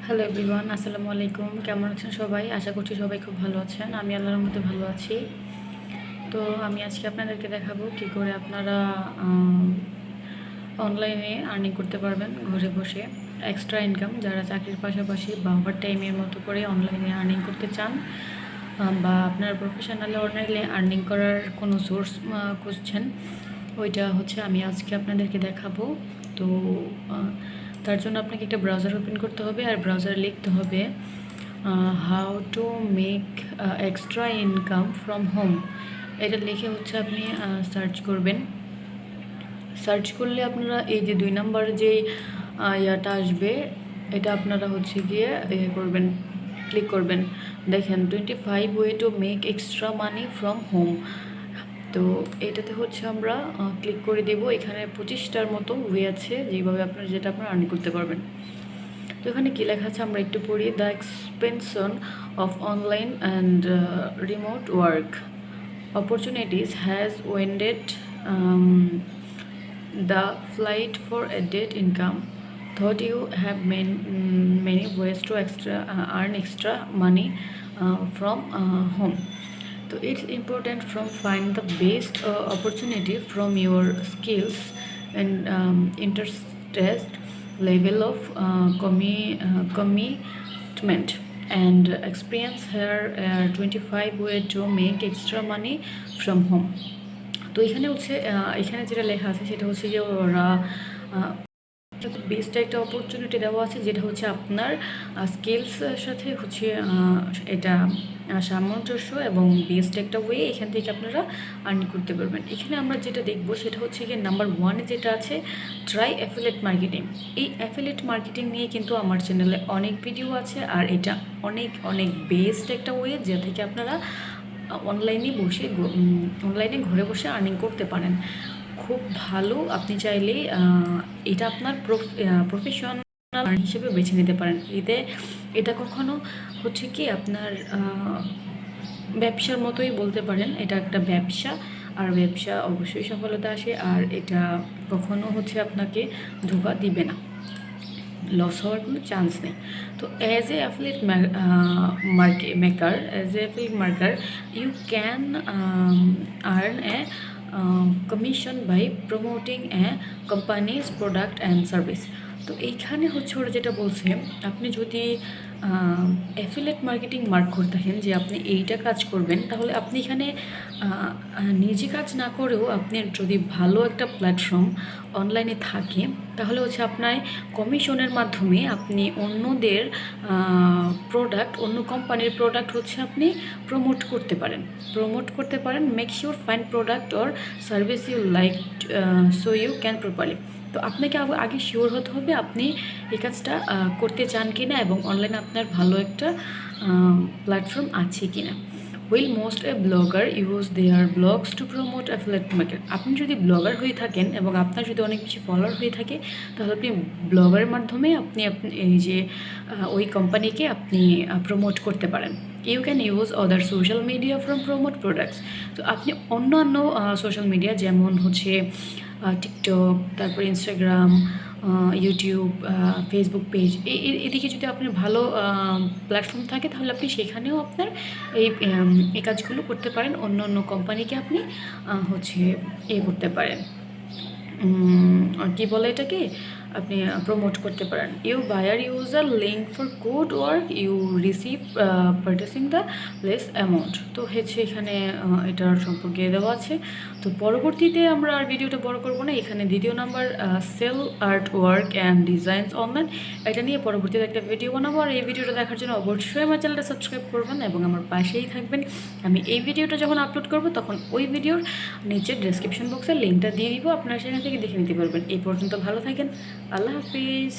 Hello everyone, আসসালামু আলাইকুম। কেমন আছেন সবাই? আশা করছি সবাই খুব ভালো আছেন। আমি আল্লাহর মধ্যে ভালো আছি। তো আমি আজকে আপনাদেরকে দেখাবো কী করে আপনারা অনলাইনে আর্নিং করতে পারবেন ঘরে বসে। এক্সট্রা ইনকাম যারা চাকরির পাশাপাশি বা ওভার টাইমের মতো করে অনলাইনে আর্নিং করতে চান, বা আপনার প্রফেশনালি অনলাইনে আর্নিং করার কোনো সোর্স খুঁজছেন, ওইটা হচ্ছে আমি আজকে আপনাদেরকে দেখাবো। তো তার জন্য আপনাকে একটা ব্রাউজার ওপেন করতে হবে, আর ব্রাউজারে লিখতে হবে how to make extra income from home. এটা লিখে হচ্ছে আপনি সার্চ করবেন। সার্চ করলে আপনারা এই যে 2 নাম্বার যেই ইয়াটা আসবে, এটা আপনারা হচ্ছে গিয়ে করবেন, ক্লিক করবেন। দেখেন 25 way to make extra money from home. তো এটাতে হচ্ছে আমরা ক্লিক করে দেব। এখানে 25টার মতো ওয়ে আছে যেভাবে আপনারা আর্নিং করতে পারবেন। তো এখানে কী লেখা আছে আমরা একটু পড়ি। The expansion of online and remote work opportunities has ended the flight for added income. Thought you have many ways to earn extra money from home. So it's important from find the best opportunity from your skills and interest level of commitment and experience. Here 25 way to make extra money from home. তো এখানে হচ্ছে এখানে যেটা লেখা আছে সেটা হচ্ছে যে ওরা বেস্ট একটা অপরচুনিটি দেওয়া আছে, যেটা হচ্ছে আপনার স্কিলসের সাথে হচ্ছে এটা সামঞ্জস্য এবং বেস্ট একটা ওয়ে। এখান থেকে আপনারা আর্ন করতে পারবেন। এখানে আমরা যেটা দেখব সেটা হচ্ছে গিয়ে নাম্বার 1 যেটা আছে ট্রাই অ্যাফিলিয়েট মার্কেটিং। এই অ্যাফিলিয়েট মার্কেটিং নিয়ে কিন্তু আমার চ্যানেলে অনেক ভিডিও আছে, আর এটা অনেক অনেক বেস্ট একটা ওয়ে যা থেকে আপনারা অনলাইনে ঘরে বসে আর্নিং করতে পারেন। খুব ভালো। আপনি চাইলে এটা আপনার প্রফেশনাল হিসেবে বেছে নিতে পারেন। এটা কখনো হচ্ছে কি আপনার ব্যবসার মতোই বলতে পারেন। এটা একটা ব্যবসা, আর ব্যবসা অবশ্যই সফলতা আসে, আর এটা কখনো হচ্ছে আপনাকে ধোঁকা দিবে না, লস হওয়ার কোনো চান্স নেই। তো as a affiliate marketer you can earn a commission by promoting a company's product and service. তো এইখানে হচ্ছে ওরা যেটা বলছে, আপনি যদি অ্যাফিলিয়েট মার্কেটিং মার্ক করে থাকেন যে আপনি এইটা কাজ করবেন, তাহলে আপনি এখানে নিজে কাজ না করেও আপনি যদি ভালো একটা প্ল্যাটফর্ম অনলাইনে থাকে, তাহলে হচ্ছে আপনার কমিশনের মাধ্যমে আপনি অন্যদের প্রোডাক্ট, অন্য কোম্পানির প্রোডাক্ট হচ্ছে আপনি প্রমোট করতে পারেন। Make sure fine product or service you like so you can properly. তো আপনাকে আগে শিওর হতে হবে আপনি এই কাজটা করতে চান কি না, এবং অনলাইনে আপনার ভালো একটা প্ল্যাটফর্ম আছে কি না। Will most a blogger use their blogs to promote affiliate market. আপনি যদি ব্লগার হয়ে থাকেন এবং আপনার যদি অনেক বেশি ফলোয়ার হয়ে থাকে, তাহলে আপনি ব্লগারের মাধ্যমে আপনি এই যে ওই কোম্পানিকে আপনি প্রমোট করতে পারেন। You can use other social media from promote products. তো আপনি অন্যান্য সোশ্যাল মিডিয়া যেমন হচ্ছে টিকটক, তারপর ইনস্টাগ্রাম, ইউটিউব, ফেসবুক পেজ, এদিকে যদি আপনার ভালো প্ল্যাটফর্ম থাকে, তাহলে আপনি সেখানেও আপনার এই কাজগুলো করতে পারেন। অন্য অন্য কোম্পানিকে আপনি হচ্ছে করতে পারেন, কী বলে এটাকে, আপনি প্রমোট করতে পারেন। You buyer user link for good work you receive purchasing the less amount. তো হচ্ছে এখানে এটার সম্পর্কে দেওয়া আছে। তো পরবর্তীতে আমরা আর ভিডিওটা বড় করবো না। এখানে দ্বিতীয় number sell art work and designs online, এটা নিয়ে পরবর্তীতে একটা ভিডিও বানাবো। আর এই ভিডিওটা দেখার জন্য অবশ্যই আমার চ্যানেলটা সাবস্ক্রাইব করবেন এবং আমার পাশেই থাকবেন। আমি এই ভিডিওটা যখন আপলোড করব, তখন ওই ভিডিওর নিচে ডেসক্রিপশন বক্সে লিঙ্কটা দিয়ে দিব, আপনারা সেখান থেকে দেখে নিতে পারবেন। এই পর্যন্ত ভালো থাকেন। আল্লাহ হাফিজ।